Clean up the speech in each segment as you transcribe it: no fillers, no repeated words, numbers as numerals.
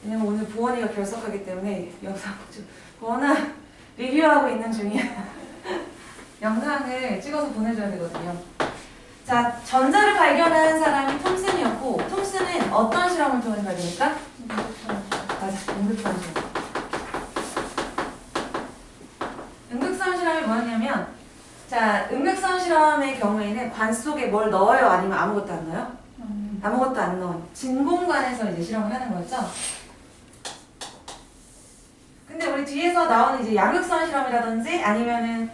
왜냐면 오늘 보원이가 결석하기 때문에 영상 보원아 리뷰하고 있는 중이야. 영상을 찍어서 보내줘야 되거든요. 자, 전자를 발견한 사람이 톰슨이었고, 톰슨은 어떤 실험을 통해서 발견했다? 맞아, 응극선 실험. 응극선 실험이 뭐였냐면, 자, 응극선 실험의 경우에는 관 속에 뭘 넣어요? 아니면 아무것도 안 넣어요? 아무것도 안 넣어요. 진공관에서 이제 실험을 하는 거죠. 근데 우리 뒤에서 나오는 이제 양극선 실험이라든지 아니면은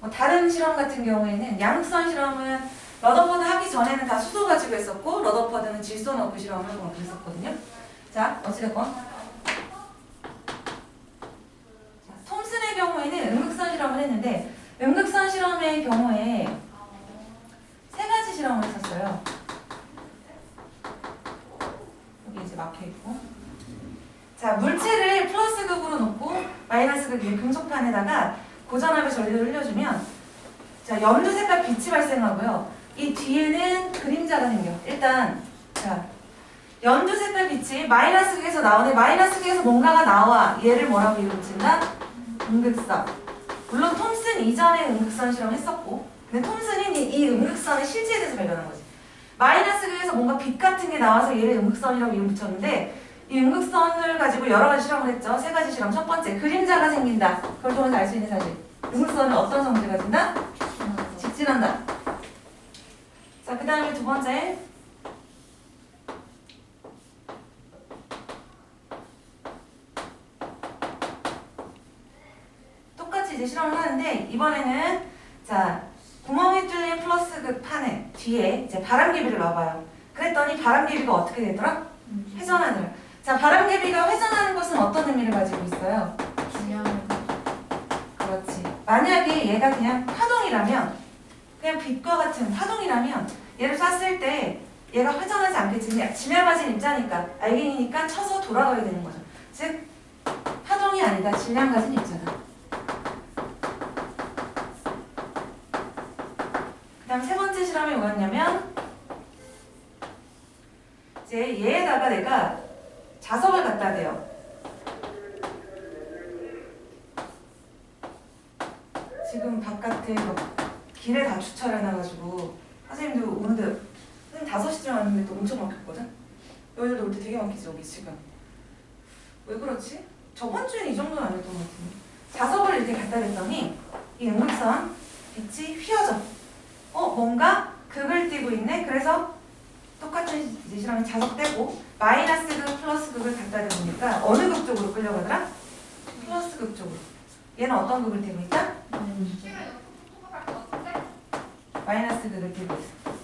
뭐 다른 실험 같은 경우에는 양극선 실험은 러더퍼드 하기 전에는 다 수소 가지고 했었고 러더퍼드는 질소 넣고 실험을 하고 그랬었거든요. 자, 어찌됐건. 톰슨의 경우에는 응극선 실험을 했는데 응극선 실험의 경우에 세 가지 실험을 했었어요. 여기 이제 막혀있고. 자, 물체를 플러스 극으로 놓고 마이너스 극의 금속판에다가 고전압의 전류를 흘려주면 자, 연두색깔 빛이 발생하고요. 이 뒤에는 그림자가 생겨. 일단 자, 연두색깔 빛이 마이너스 극에서 나오네. 마이너스 극에서 뭔가가 나와. 얘를 뭐라고 이름친다? 응극선. 물론 톰슨 이전에 응극선 실험을 했었고 근데 톰슨이 이 응극선의 실제에 대해서 발견한 거지. 마이너스 극에서 뭔가 빛 같은 게 나와서 얘를 응극선이라고 이름 붙였는데 이 응극선을 가지고 여러 가지 실험을 했죠. 세 가지 실험. 첫 번째, 그림자가 생긴다. 그걸 통해서 알 수 있는 사실. 응극선은 어떤 성질을 가진다? 직진한다. 자, 그 다음에 두 번째. 똑같이 이제 실험을 하는데 이번에는 자, 구멍이 뚫린 플러스 극 판에 뒤에 이제 바람개비를 놔봐요. 그랬더니 바람개비가 어떻게 되더라? 회전하더라. 자, 바람개비가 회전하는 것은 어떤 의미를 가지고 있어요? 그렇지. 만약에 얘가 그냥 파동이라면, 그냥 빛과 같은 파동이라면 얘를 쐈을 때 얘가 회전하지 않겠지. 지면 가진 입자니까, 알갱이니까 쳐서 돌아가야 되는 거죠. 즉, 파동이 아니다. 질량 가진 입자다. 그 다음 세 번째 실험이 뭐였냐면 이제 얘에다가 내가 자석을 갖다 대요. 지금 바깥에 길에 다 주차해놔가지고 선생님도 오는데 선생님 5시쯤 왔는데 또 엄청 막혔거든? 너희들도 올 때 되게 막히지 여기 지금. 왜 그렇지? 저번 주엔 이 정도는 아니었던 것 같은데. 자석을 이렇게 갖다 댔더니 이 응극선 빛이 휘어져. 뭔가 극을 띠고 있네? 그래서 똑같은 이제 실험에 자석 떼고 마이너스 극, 플러스 극을 갖다 대보니까 어느 극 쪽으로 끌려가더라? 플러스 극 쪽으로. 얘는 어떤 극을 띠고 있다? 마이너스 극을 띠고 있어.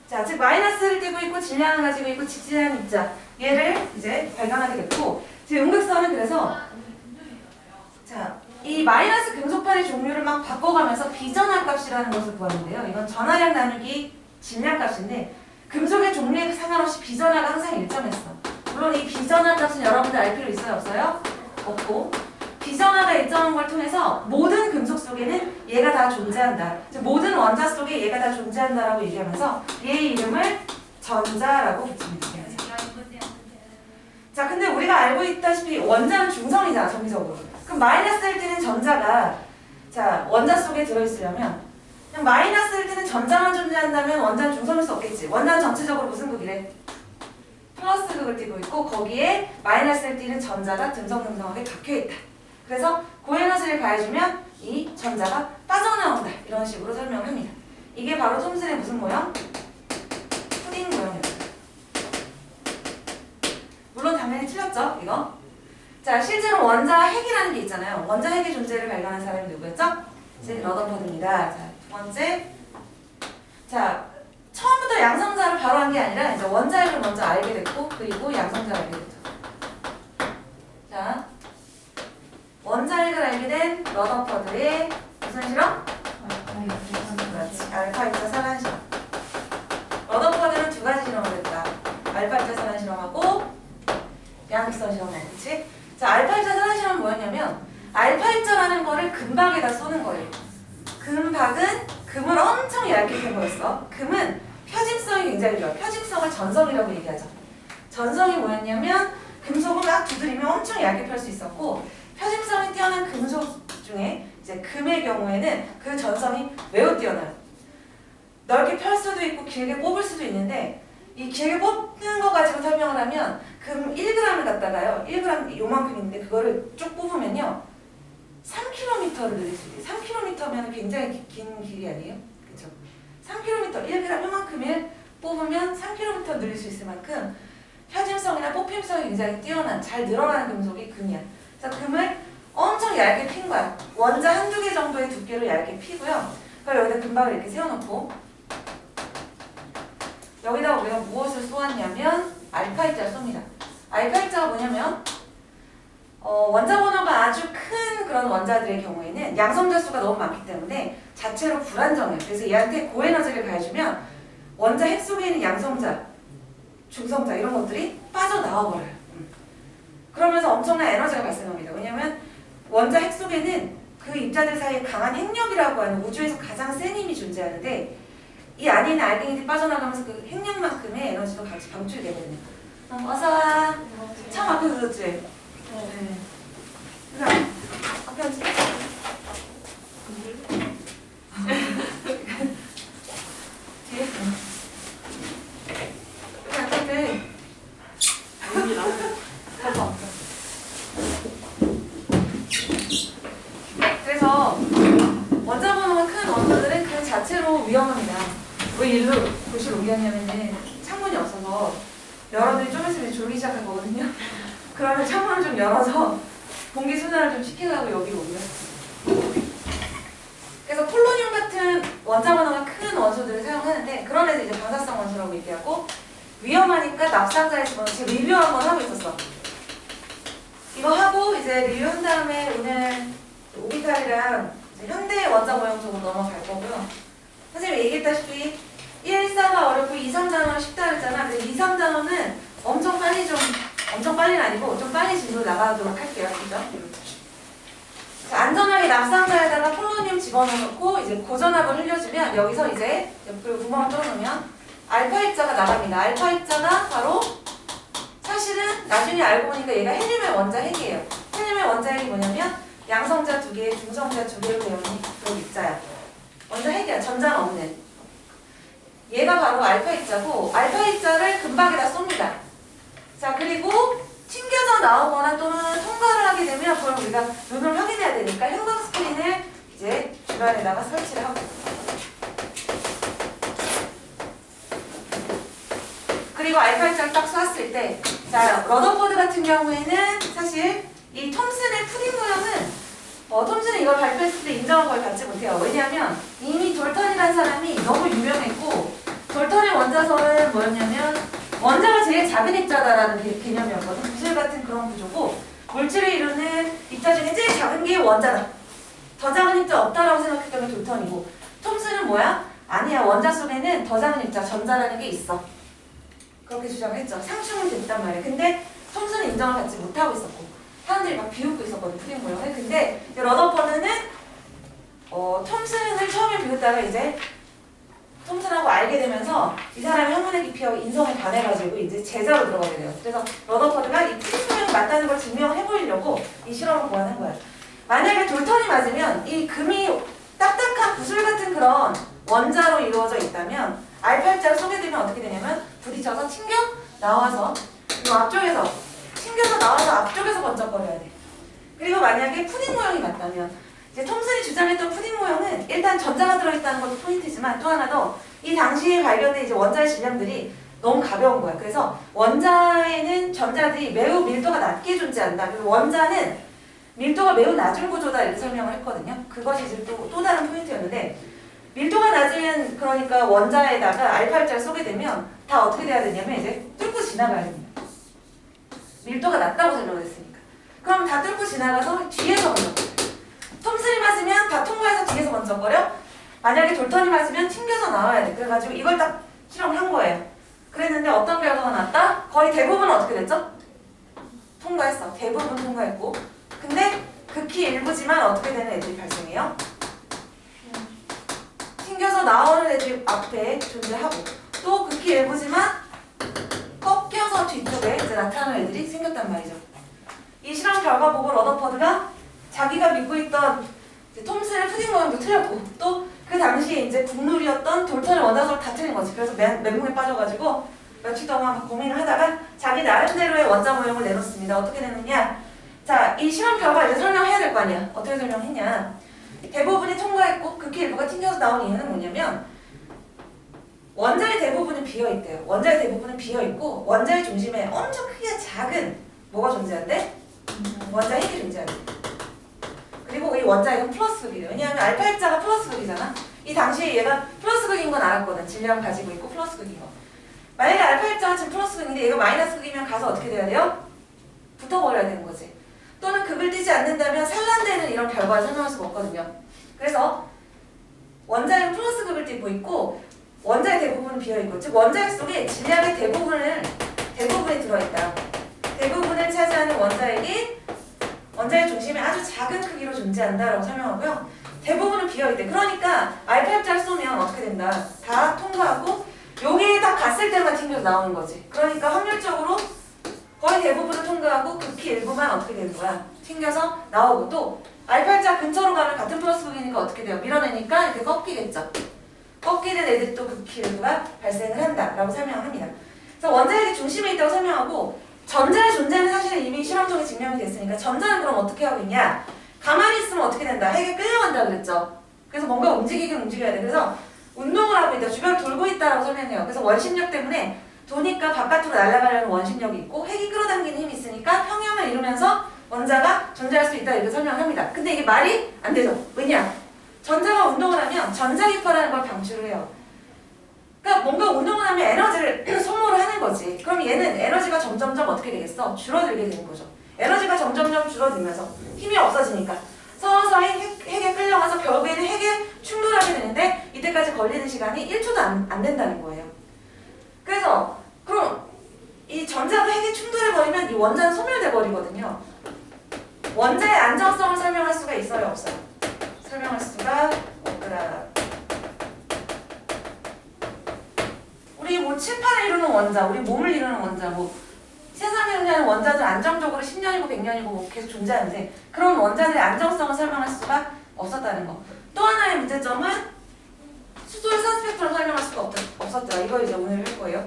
자, 즉 마이너스를 띠고 있고 질량을 가지고 있고 직진하는 입자. 얘를 이제 발견하게 됐고 지금 응극선은 그래서 자, 이 마이너스 금속판의 종류를 막 바꿔가면서 비전압 값이라는 것을 구하는데요. 이건 전하량 나누기 질량 값인데 금속의 종류에 상관없이 비전압가 항상 일정했어. 물론 이 비전압 값은 여러분들 알 필요 있어요? 없어요? 없고 비전압가 일정한 걸 통해서 모든 금속 속에는 얘가 다 존재한다. 즉 모든 원자 속에 얘가 다 존재한다라고 얘기하면서 얘의 이름을 전자라고 붙입니다. 자, 근데 우리가 알고 있다시피 원자는 중성이잖아, 정기적으로. 그럼 마이너스를 띠는 전자가 자, 원자 속에 들어있으려면 그냥 마이너스를 띠는 전자만 존재한다면 원자는 중성일 수 없겠지. 원자는 전체적으로 무슨 극이래? 플러스 극을 띠고 있고 거기에 마이너스를 띠는 전자가 듬성듬성하게 박혀있다. 그래서 고에너지를 가해주면 이 전자가 빠져나온다. 이런 식으로 설명을 합니다. 이게 바로 톰슨의 무슨 모형? 푸딩 모형입니다. 물론 당연히 틀렸죠, 이거? 자, 실제로 원자 핵이라는 게 있잖아요. 원자 핵의 존재를 발견한 사람이 누구였죠? 이제 러더퍼드입니다. 자, 두 번째. 자, 처음부터 양성자를 바로 한 게 아니라 이제 원자 핵을 먼저 알게 됐고 그리고 양성자를 알게 됐죠. 자, 원자 핵을 알게 된 러더퍼드의 무슨 실험? 그렇지. 알파 입자 산화 실험. 러더퍼드는 두 가지 실험을 했다. 알파 입자 산화 실험하고 양극선 실험하고, 그치? 자, 알파 입자 산화 실험은 뭐였냐면 알파 입자라는 거를 금박에다 쏘는 거예요. 금박은 금을 엄청 얇게 캔 거였어. 금은 표집성이 굉장히 좋아요. 표집성을 전성이라고 얘기하죠. 전성이 뭐였냐면 금속은 막 두드리면 엄청 얇게 펼 수 있었고 표심성이 뛰어난 금속 중에 이제 금의 경우에는 그 전성이 매우 뛰어나요. 넓게 펼 수도 있고 길게 뽑을 수도 있는데 이 길게 뽑는 거 가지고 설명을 하면 금 1g을 갖다가요. 1g 요만큼인데 그거를 쭉 뽑으면요. 3km를 늘릴 수 있어요. 3km면 굉장히 긴 길이 아니에요? 그쵸? 3km, 1g 요만큼을 뽑으면 3km 늘릴 수 있을 만큼 펴짐성이나 뽑힘성이 굉장히 뛰어난 잘 늘어나는 금속이 금이야. 그래서 금을 엄청 얇게 핀 거야. 원자 한두 개 정도의 두께로 얇게 피고요. 그럼 여기다 금박을 이렇게 세워놓고 여기다 우리가 무엇을 쏘았냐면 알카이자를 쏩니다. 알카이자가 뭐냐면 원자 번호가 아주 큰 그런 원자들의 경우에는 양성자 수가 너무 많기 때문에 자체로 불안정해요. 그래서 얘한테 고에너지를 가해주면 원자 핵 속에 있는 양성자, 중성자 이런 것들이 빠져나와 버려요. 그러면서 엄청난 에너지가 발생합니다. 왜냐하면 원자 핵 속에는 그 입자들 사이에 강한 핵력이라고 하는 우주에서 가장 센 힘이 존재하는데 이 안에 있는 알갱이들이 빠져나가면서 그 핵력만큼의 에너지도 같이 방출이 되거든요. 어서와. 처음 앞에 들었지? 네. 그래서 앞에 앉지? 뒤에? 여기 앉을 때 그래서 원자 번호가 큰 원소들은 그 자체로 위험합니다. 왜 일로 교실 옮겼냐면은 창문이 없어서 여러분이 좀 있으면 졸기 시작할 거거든요. 그러면 창문을 좀 열어서 공기 순환을 좀 시키려고 여기로 옮겼어요. 그래서 폴로늄 같은 원자 번호가 큰 원소들을 사용하는데 그런 애들 이제 방사성 원소라고 얘기하고 위험하니까 납상자에 집어넣지 리뷰 한번 하고 있었어. 이거 하고 이제 리뷰한 다음에 오늘 오비탈이랑 현대 원자 모형 쪽으로 넘어갈 거고요. 선생님이 얘기했다시피 1, 4가 어렵고 2, 3단원 쉽다 그랬잖아. 근데 2, 3단원은 엄청 빨리는 아니고 좀 빨리 진도를 나가도록 할게요. 그죠? 자, 안전하게 납상자에다가 폴로늄 집어넣고 이제 고전압을 흘려주면 여기서 이제 옆으로 구멍을 뚫어놓으면 알파 입자가 나갑니다. 알파 입자가 바로 사실은 나중에 알고 보니까 얘가 헬륨의 원자 핵이에요. 헬륨의 원자 핵이 뭐냐면 양성자 2개, 중성자 2개로 되어 있는 그런 입자야. 원자 핵이야. 전자는 없는. 얘가 바로 알파 입자고 알파 입자를 금박에다 쏩니다. 자, 그리고 튕겨져 나오거나 또는 통과를 하게 되면 그걸 우리가 눈을 확인해야 되니까 형광 스크린을 이제 주변에다가 설치를 하고 그리고 알파 입자를 딱 쏘았을 때 자, 러더포드 같은 경우에는 사실 이 톰슨의 푸딩 모형은 톰슨이 이걸 발표했을 때 인정을 거의 받지 못해요. 왜냐하면 이미 돌턴이라는 사람이 너무 유명했고 돌턴의 원자설은 뭐였냐면 원자가 제일 작은 입자다라는 개념이었거든. 구슬 같은 그런 구조고 물질을 이루는 입자 중에 제일 작은 게 원자다. 더 작은 입자 없다라고 생각했던 게 돌턴이고 톰슨은 뭐야? 아니야. 원자 속에는 더 작은 입자, 전자라는 게 있어. 그렇게 주장을 했죠. 상충은 됐단 말이야. 근데 톰슨은 인정을 받지 못하고 있었고 사람들이 막 비웃고 있었거든. 푸딩 모형을. 근데 러더퍼드는 톰슨을 처음에 비웃다가 이제 톰슨하고 알게 되면서 이 사람이 학문의 깊이하고 인성에 반해가지고 이제 제자로 들어가게 돼요. 그래서 러더퍼드가 이 푸딩 모형이 맞다는 걸 증명해보려고 이 실험을 고안한 거야. 만약에 돌턴이 맞으면 이 금이 딱딱한 구슬 같은 그런 원자로 이루어져 있다면 알파 입자를 쏘게 되면 어떻게 되냐면 부딪혀서 튕겨 나와서 이 앞쪽에서 튕겨서 나와서 앞쪽에서 번쩍거려야 돼. 그리고 만약에 푸딩 모형이 맞다면 이제 톰슨이 주장했던 푸딩 모형은 일단 전자가 들어있다는 것도 포인트지만 또 하나 더 이 당시에 발견된 이제 원자의 질량들이 너무 가벼운 거야. 그래서 원자에는 전자들이 매우 밀도가 낮게 존재한다. 그리고 원자는 밀도가 매우 낮은 구조다 이렇게 설명을 했거든요. 그것이 이제 또 다른 포인트였는데 밀도가 낮은 그러니까 원자에다가 알파 입자를 쏘게 되면 다 어떻게 돼야 되냐면 이제 뚫고 지나가야 됩니다. 밀도가 낮다고 설명을 했으니까. 그럼 다 뚫고 지나가서 뒤에서 먼저 톰슨이 맞으면 다 통과해서 뒤에서 먼저 거려. 만약에 돌턴이 맞으면 튕겨서 나와야 돼. 그래가지고 이걸 딱 실험을 한 거예요. 그랬는데 어떤 결과가 났다? 거의 대부분은 어떻게 됐죠? 통과했어. 대부분 통과했고 근데 극히 일부지만 어떻게 되는 애들이 발생해요? 튕겨서 나오는 애들이 앞에 존재하고 또 극히 일부지만 꺾여서 뒤쪽에 이제 나타나는 애들이 생겼단 말이죠. 이 실험 결과 보고 러더퍼드가 자기가 믿고 있던 톰슨의 푸딩 모양도 틀렸고 또 그 당시에 이제 국룰이었던 돌턴의 원자석을 다 틀린 거지. 그래서 멘붕에 빠져가지고 며칠 동안 막 고민을 하다가 자기 나름대로의 원자 모형을 내놓습니다. 어떻게 내놓냐? 자, 이 실험 결과 이제 설명해야 될 거 아니야. 어떻게 설명했냐? 대부분이 통과했고 극히 일부가 튕겨서 나온 이유는 뭐냐면 원자의 대부분은 비어있대요. 원자의 대부분은 비어있고 원자의 중심에 엄청 크게 작은 뭐가 존재한대? 원자 핵이 존재한대. 그리고 이 원자핵은 플러스 극이래요. 왜냐하면 알파 입자가 플러스 극이잖아. 이 당시에 얘가 플러스 극인 건 알았거든. 질량을 가지고 있고 플러스 극인 거. 만약에 알파 입자가 지금 플러스 극인데 얘가 마이너스 극이면 가서 어떻게 돼야 돼요? 붙어버려야 되는 거지. 또는 극을 띄지 않는다면 산란되는 이런 결과를 설명할 수가 없거든요. 그래서 원자핵은 플러스 극을 띠고 있고 원자의 대부분은 비어있고 즉 원자핵 속에 질량의 대부분이 들어있다. 대부분을 차지하는 원자핵이 원자의 중심에 아주 작은 크기로 존재한다라고 설명하고요. 대부분은 비어있대. 그러니까 알파 입자를 쏘면 어떻게 된다? 다 통과하고 여기에 딱 갔을 때만 튕겨서 나오는 거지. 그러니까 확률적으로 거의 대부분은 통과하고 극히 일부만 어떻게 되는 거야? 튕겨서 나오고 또 알파 입자 근처로 가면 같은 플러스 극이니까 어떻게 돼요? 밀어내니까 이렇게 꺾이겠죠. 꺾이는 애들이 또 극히 일부가 발생을 한다라고 설명을 합니다. 그래서 원자핵이 중심에 있다고 설명하고 전자의 존재는 사실은 이미 실험적으로 증명이 됐으니까 전자는 그럼 어떻게 하고 있냐? 가만히 있으면 어떻게 된다? 핵에 끌려간다 그랬죠. 그래서 뭔가 움직이긴 움직여야 돼. 그래서 운동을 하고 있다. 주변을 돌고 있다라고 설명해요. 그래서 원심력 때문에 도니까 바깥으로 날아가려는 원심력이 있고 핵이 끌어당기는 힘이 있으니까 평형을 이루면서 원자가 존재할 수 있다 이렇게 설명을 합니다. 근데 이게 말이 안 되죠. 왜냐? 전자가 운동을 하면 전자기파라는 걸 방출을 해요. 그러니까 뭔가 운동을 하면 에너지를 소모를 하는 거지. 그럼 얘는 에너지가 점점점 어떻게 되겠어? 줄어들게 되는 거죠. 에너지가 점점점 줄어들면서 힘이 없어지니까 서서히 핵에 끌려가서 결국에는 핵에 충돌하게 되는데 이때까지 걸리는 시간이 1초도 안 된다는 거예요. 그래서 그럼 이 전자가 핵에 충돌해버리면 이 원자는 소멸돼 버리거든요. 원자의 안정성을 설명할 수가 있어요? 없어요? 설명할 수가 없더라. 우리 뭐 칠판을 이루는 원자, 우리 몸을 이루는 원자, 뭐 세상에 존재하는 원자들 안정적으로 10년이고 100년이고 뭐 계속 존재하는데 그런 원자들의 안정성을 설명할 수가 없었다는 거. 또 하나의 문제점은 수소의 선스펙트럼 설명할 수가 없었더라. 이거 이제 오늘 할 거예요.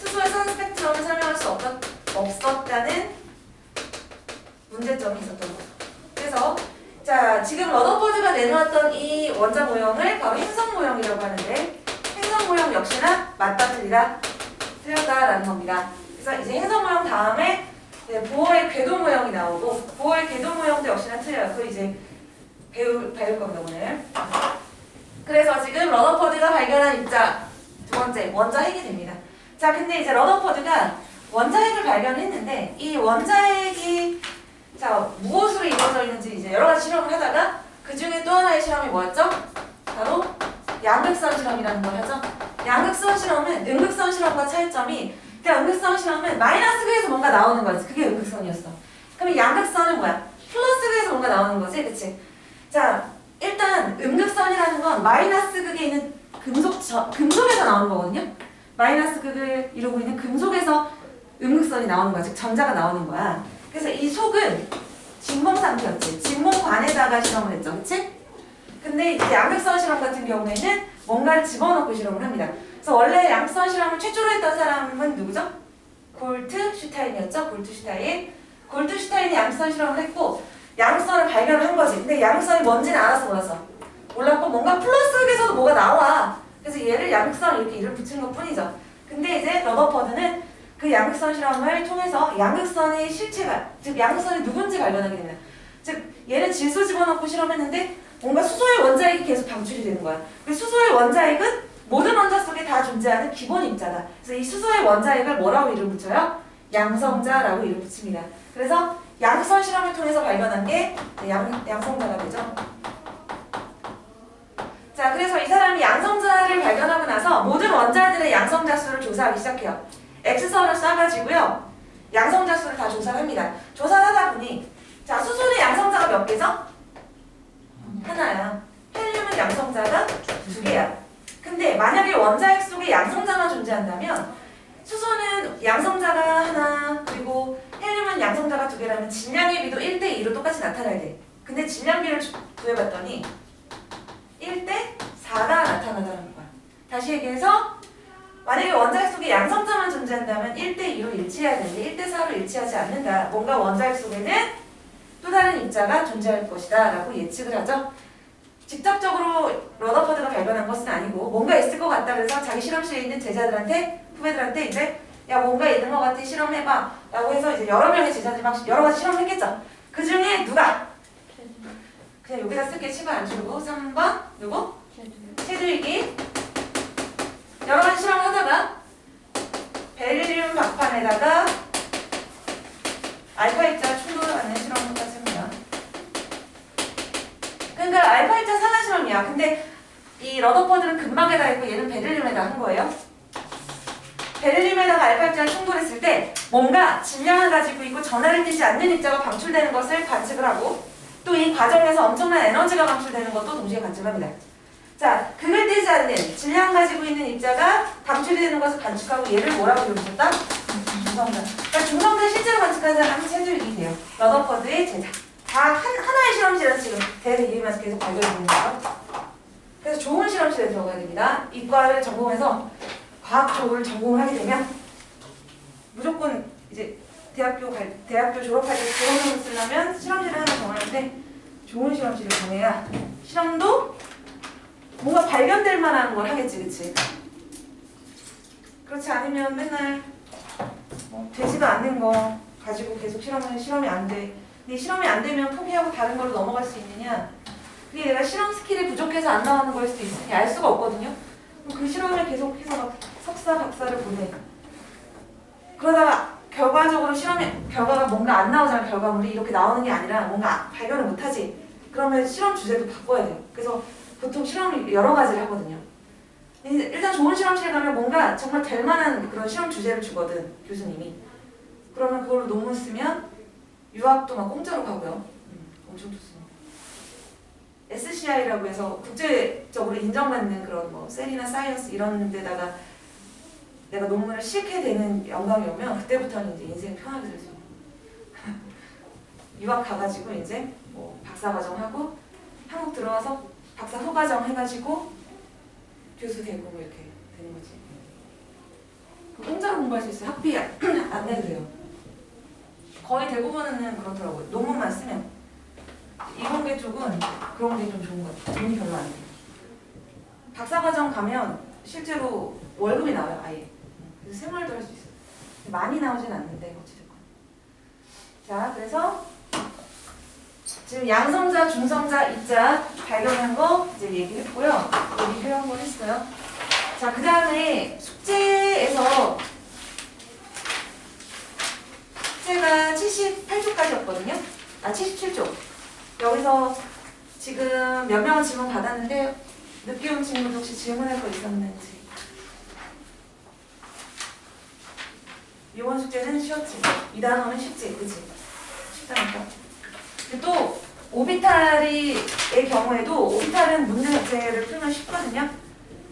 수소의 선스펙트럼을 설명할 수 없었다는 문제점이 있었던 거죠. 그래서 자 지금 러더퍼드가 내놓았던 이 원자 모형을 바로 행성 모형이라고 하는데 행성 모형 역시나 맞다 틀리다 틀렸다라는 겁니다. 그래서 이제 행성 모형 다음에 보어의 궤도 모형이 나오고 보어의 궤도 모형도 역시나 틀려요. 그걸 이제 배울 겁니다 오늘. 그래서 지금 러더퍼드가 발견한 입자 두 번째 원자핵이 됩니다. 자 근데 이제 러더퍼드가 원자핵을 발견했는데 이 원자핵이 자 무엇으로 이루어져 있는지 이제 여러 가지 실험을 하다가 그 중에 또 하나의 실험이 뭐였죠? 바로 양극선 실험이라는 걸 하죠. 양극선 실험은 음극선 실험과 차이점이 그러니까 음극선 실험은 마이너스 극에서 뭔가 나오는 거지. 그게 음극선이었어. 그럼 양극선은 뭐야? 플러스 극에서 뭔가 나오는 거지. 그치? 자 일단 음극선이라는 건 마이너스 극에 있는 금속에서 나오는 거거든요. 마이너스 극을 이루고 있는 금속에서 음극선이 나오는 거야. 즉 전자가 나오는 거야. 그래서 이 속은 진공 상태였지. 진공관에다가 실험을 했죠. 그치? 근데 이제 양극선 실험 같은 경우에는 뭔가를 집어넣고 실험을 합니다. 그래서 원래 양극선 실험을 최초로 했던 사람은 누구죠? 골트슈타인이었죠. 골트슈타인이 양극선 실험을 했고 양극선을 발견한 거지. 근데 양극선이 뭔지는 알았어 몰랐어? 몰랐고 뭔가 플러스극에서도 뭐가 나와. 그래서 얘를 양극선 이렇게 이름 붙인 것 뿐이죠. 근데 이제 러더퍼드는 그 양극선 실험을 통해서 양극선의 실체가 즉 양극선이 누군지 발견하게 됩니다. 즉 얘는 질소 집어넣고 실험했는데 뭔가 수소의 원자핵이 계속 방출이 되는 거야. 그 수소의 원자핵은 모든 원자 속에 다 존재하는 기본 입자다. 그래서 이 수소의 원자핵을 뭐라고 이름 붙여요? 양성자라고 이름 붙입니다. 그래서 양극선 실험을 통해서 발견한 게 양성자가 되죠. 자, 그래서 이 사람이 양성자를 발견하고 나서 모든 원자들의 양성자 수를 조사하기 시작해요. X선을 쏴가지고요. 양성자 수를 다 조사를 합니다. 조사를 하다 보니 자, 수소의 양성자가 몇 개죠? 하나야. 헬륨은 양성자가 두 개야. 근데 만약에 원자핵 속에 양성자만 존재한다면 수소는 양성자가 하나, 그리고 헬륨은 양성자가 두 개라면 질량의 비도 1대2로 똑같이 나타나야 돼. 근데 질량비를 구해봤더니 1대4가 나타나다는 거야. 다시 얘기해서 만약에 원자핵 속에 양성자만 존재한다면 1대2로 일치해야 되는데 1대4로 일치하지 않는다. 뭔가 원자핵 속에는 또 다른 입자가 존재할 것이다 라고 예측을 하죠. 직접적으로 러더퍼드가 발견한 것은 아니고 뭔가 있을 것 같다 그래서 자기 실험실에 있는 제자들한테, 후배들한테 이제 야 뭔가 있는 것 같아 실험해봐 라고 해서 이제 여러 명의 제자들이 막 여러 가지 실험을 했겠죠. 그 중에 누가? 그냥 여기다 쓸게. 치고 안 줄고 3번 누구? 체드윅이 여러 가지 실험을 하다가 베릴륨 박판에다가 알파 입자 충돌을 받는 실험까지 합니다. 그러니까 알파 입자 상한 실험이야. 근데 이 러더퍼드는 금막에다 했고 얘는 베릴륨에다 한 거예요. 베릴륨에다가 알파 입자가 충돌했을 때 뭔가 질량을 가지고 있고 전하를 띠지 않는 입자가 방출되는 것을 관측을 하고 또 이 과정에서 엄청난 에너지가 방출되는 것도 동시에 관측을 합니다. 자, 극을 띠지 않는 질량 가지고 있는 입자가 방출되는 것을 관측하고 얘를 뭐라고 부르셨다? 중성자. 그러니까 중성자 실제로 관측하는 사람은 체드윅이세요. 러더퍼드의 제자. 다 하나의 실험실에서 지금 대대기면서 계속 발견되는 거죠. 그래서 좋은 실험실에 들어가야 됩니다. 이과를 전공해서 과학 쪽을 전공을 하게 되면 무조건 이제 대학교 졸업할 때 졸업용을 쓰려면 실험실을 하나 정하는데 좋은 실험실을 정해야 실험도 뭔가 발견될 만한 걸 하겠지, 그치? 그렇지 않으면 맨날 되지도 않는 거 가지고 계속 실험이 안 돼. 근데 실험이 안 되면 포기하고 다른 걸로 넘어갈 수 있느냐? 그게 내가 실험 스킬이 부족해서 안 나오는 거일 수도 있으니 알 수가 없거든요. 그럼 그 실험을 계속해서 막 석사, 박사를 보내. 그러다가 결과적으로 실험의 결과가 뭔가 안 나오잖아. 결과물이 이렇게 나오는 게 아니라 뭔가 발견을 못하지. 그러면 실험 주제도 바꿔야 돼요. 그래서 보통 실험을 여러 가지를 하거든요. 일단 좋은 실험실에 가면 뭔가 정말 될 만한 그런 실험 주제를 주거든, 교수님이. 그러면 그걸로 논문 쓰면 유학도 막 공짜로 가고요. 엄청 좋습니다. SCI라고 해서 국제적으로 인정받는 그런 뭐 셀이나 사이언스 이런 데다가 내가 논문을 싣게 되는 영광이 오면 그때부터는 이제 인생 편하게 살 수 있는. 유학 가가지고 이제 뭐 박사과정 하고 한국 들어와서 박사 후과정 해가지고 교수 되고 뭐 이렇게 되는 거지. 공짜로 공부할 수 있어요. 학비 안 내도 돼요. 거의 대부분은 그렇더라고요. 논문만 쓰면. 이공계 쪽은 그런 게 좀 좋은 것 같아요. 돈이 별로 안 돼요. 박사과정 가면 실제로 월급이 나와요, 아예. 그래서 생활도 할 수 있어요. 많이 나오진 않는데 어찌됐건. 자, 그래서 지금 양성자, 중성자, 입자 발견한 거 이제 얘기했고요. 리뷰 한번 했어요. 자, 그 다음에 숙제가 78쪽까지였거든요. 77쪽. 여기서 지금 몇 명은 질문 받았는데 늦게 온 친구도 혹시 질문할 거 있었는지. 이번 숙제는 쉬웠지. 이 단어는 쉽지, 그치? 쉽다니까. 또 오비탈의 경우에도 오비탈은 문제 자체를 풀면 쉽거든요.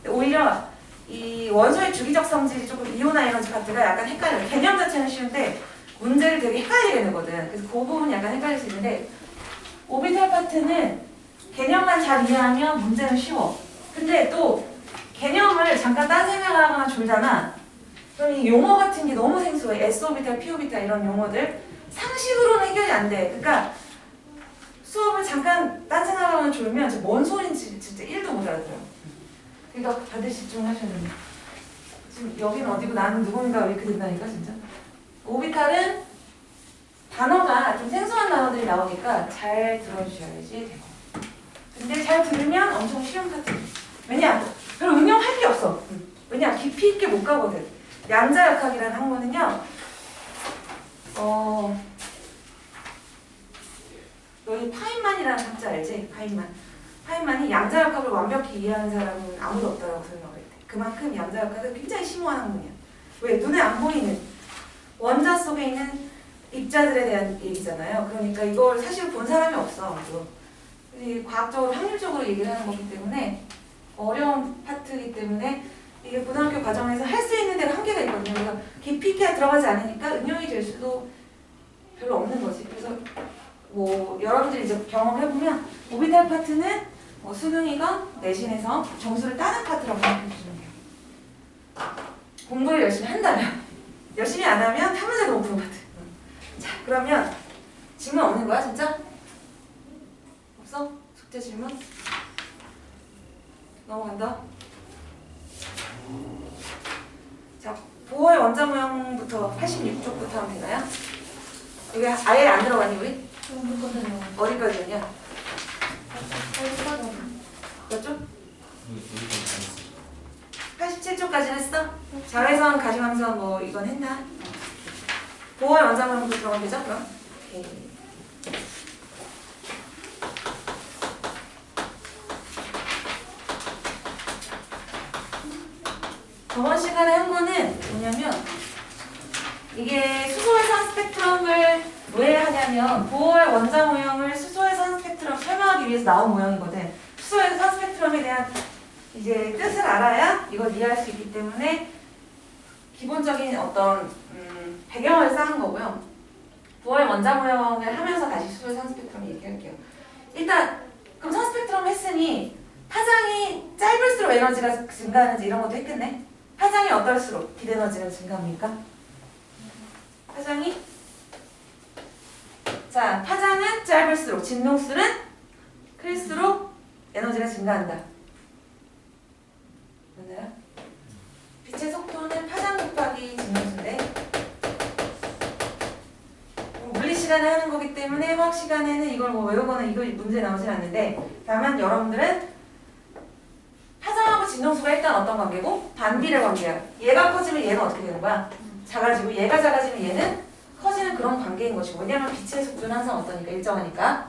오히려 이 원소의 주기적 성질이 조금 이온화 에너지 파트가 약간 헷갈려요. 개념 자체는 쉬운데 문제를 되게 헷갈리게 되거든. 그래서 그 부분은 약간 헷갈릴 수 있는데 오비탈 파트는 개념만 잘 이해하면 문제는 쉬워. 근데 또 개념을 잠깐 딴 생각을 하거나 졸잖아. 그럼 이 용어 같은 게 너무 생소해. S오비탈, P오비탈 이런 용어들 상식으로는 해결이 안 돼. 그러니까 수업을 잠깐 딴 생각하면 졸면 진짜 뭔 소린지 진짜 1도 못 알아들어요. 그러니까 다들 집중하셔야 됩니다. 지금 여기는 어디고 나는 누군가 이렇게 된다니까 진짜. 오비탈은 단어가 좀 생소한 단어들이 나오니까 잘 들어주셔야지 돼요. 근데 잘 들으면 엄청 쉬운 파트. 왜냐? 별로 응용할 게 없어. 왜냐? 깊이 있게 못 가거든. 양자역학이라는 학문은요. 너희 파인만이라는 학자 알지? 파인만이 양자역학을 완벽히 이해하는 사람은 아무도 없다고 설명을 했대. 그만큼 양자역학은 굉장히 심오한 학문이야. 왜? 눈에 안 보이는 원자 속에 있는 입자들에 대한 얘기잖아요. 그러니까 이걸 사실 본 사람이 없어. 과학적으로 확률적으로 얘기를 하는 거기 때문에 어려운 파트이기 때문에 이게 고등학교 과정에서 할 수 있는 데가 한계가 있거든요. 그래서 깊이가 들어가지 않으니까 응용이 될 수도 별로 없는 거지. 그래서 뭐 여러분들이 이제 경험해보면 오비탈 파트는 뭐 수능이건 내신에서 점수를 따는 파트라고 생각해 주시면 돼요. 공부를 열심히 한다면. 열심히 안 하면 한 문제도 못 푸는 파트. 자, 그러면 질문 없는 거야 진짜? 없어? 숙제 질문? 넘어간다. 자, 보호의 원자 모형부터 86쪽부터 하면 되나요? 여기 아예 안 들어가니 우리? 어디까지냐? 몇 쪽? 87쪽까지는 했어? 자외선, 가시광선 뭐 이건 했나? 보호의 원자 모형부터 들어가면 되죠? 그럼? 오케이. 저번 시간에 한 거는 뭐냐면 이게 수소회선 스펙트럼을 왜 하냐면 보호의 원자 모형을 수소회선 스펙트럼 설명하기 위해서 나온 모형이거든. 수소회선 스펙트럼에 대한 이제 뜻을 알아야 이걸 이해할 수 있기 때문에 기본적인 어떤 배경을 쌓은 거고요. 보호의 원자 모형을 하면서 다시 수소회선 스펙트럼 얘기할게요. 일단 그럼 선 스펙트럼 했으니 파장이 짧을수록 에너지가 증가하는지 이런 것도 했겠네. 파장이 어떨수록 빛 에너지가 증가합니까? 파장이? 자, 파장은 짧을수록, 진동수는 클수록 에너지가 증가한다. 맞나요? 빛의 속도는 파장 곱하기 진동수인데 물리 시간에 하는 거기 때문에 화학 시간에는 이걸 뭐 외우거나 이거 문제 나오진 않는데 다만 여러분들은 파장하고 진동수가 일단 어떤 관계고? 반비례 관계야. 얘가 커지면 얘는 어떻게 되는 거야? 작아지고 얘가 작아지면 얘는 커지는 그런 관계인 것이고 왜냐하면 빛의 속도는 항상 어떠니까? 일정하니까.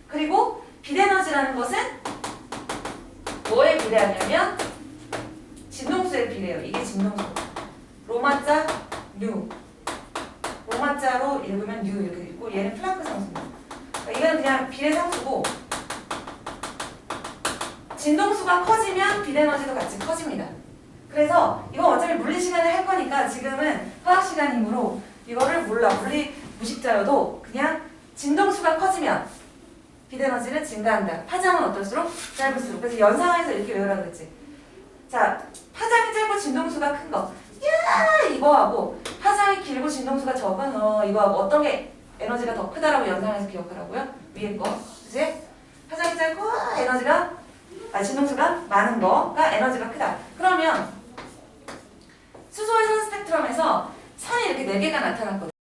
그리고 빛에너지라는 것은 뭐에 비례하냐면 진동수에 비례해요. 이게 진동수. 로마자 뉴. 로마자로 읽으면 뉴 이렇게 읽고 얘는 플랑크 상수입니다. 그러니까 이건 그냥 비례 상수고 진동수가 커지면 빛 에너지도 같이 커집니다. 그래서 이건 어차피 물리 시간에 할 거니까 지금은 화학 시간이므로 이거를 몰라. 물리 무식자여도 그냥 진동수가 커지면 빛 에너지는 증가한다. 파장은 어떨수록? 짧을수록. 그래서 연상해서 이렇게 외우라고 그랬지. 자, 파장이 짧고 진동수가 큰 거. 야 이거하고 파장이 길고 진동수가 적은 이거하고 어떤 게 에너지가 더 크다라고 연상해서 기억하라고요? 위에 거. 그치? 파장이 짧고 진동수가 많은 거가 에너지가 크다. 그러면 수소의 선 스펙트럼에서 선이 이렇게 4개가 나타났거든.